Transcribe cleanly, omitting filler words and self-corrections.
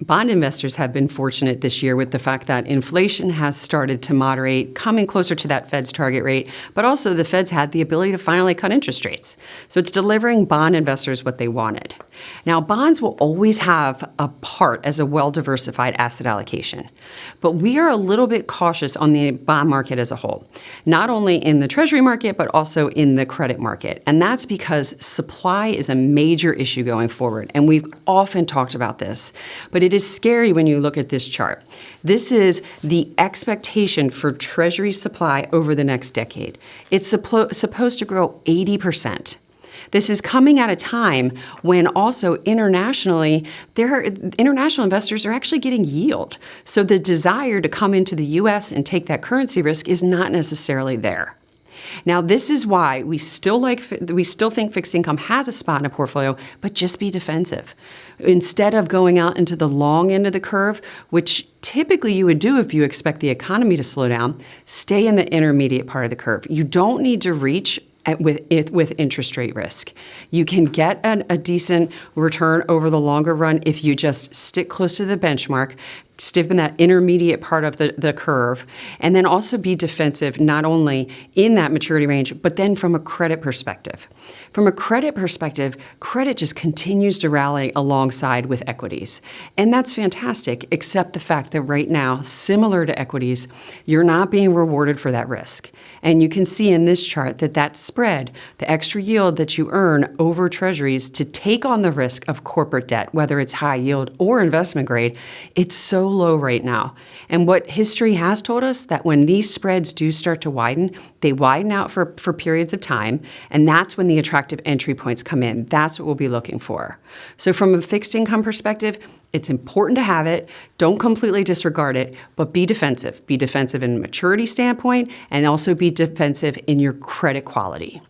Bond investors have been fortunate this year with the fact that inflation has started to moderate, coming closer to that Fed's target rate, but also the Fed's had the ability to finally cut interest rates. So it's delivering bond investors what they wanted. Now, bonds will always have a part as a well-diversified asset allocation, but we are a little bit cautious on the bond market as a whole, not only in the Treasury market, but also in the credit market. And that's because supply is a major issue going forward, and we've often talked about this, but it is scary when you look at this chart. This is the expectation for Treasury supply over the next decade. It's supposed to grow 80%. This is coming at a time when also internationally, international investors are actually getting yield. So the desire to come into the U.S. and take that currency risk is not necessarily there. Now, this is why we still think fixed income has a spot in a portfolio, but just be defensive. Instead of going out into the long end of the curve, which typically you would do if you expect the economy to slow down, stay in the intermediate part of the curve. You don't need to reach with interest rate risk. You can get a decent return over the longer run if you just stick close to the benchmark, stick in that intermediate part of the curve, and then also be defensive not only in that maturity range, but then from a credit perspective. From a credit perspective, credit just continues to rally alongside with equities. And that's fantastic, except the fact that right now, similar to equities, you're not being rewarded for that risk. And you can see in this chart that that spread, the extra yield that you earn over treasuries to take on the risk of corporate debt, whether it's high yield or investment grade, it's so low right now. And what history has told us that when these spreads do start to widen, they widen out for periods of time, and that's when the attractive entry points come in. That's what we'll be looking for. So from a fixed income perspective, it's important to have it. Don't completely disregard it, but be defensive. Be defensive in a maturity standpoint, and also be defensive in your credit quality.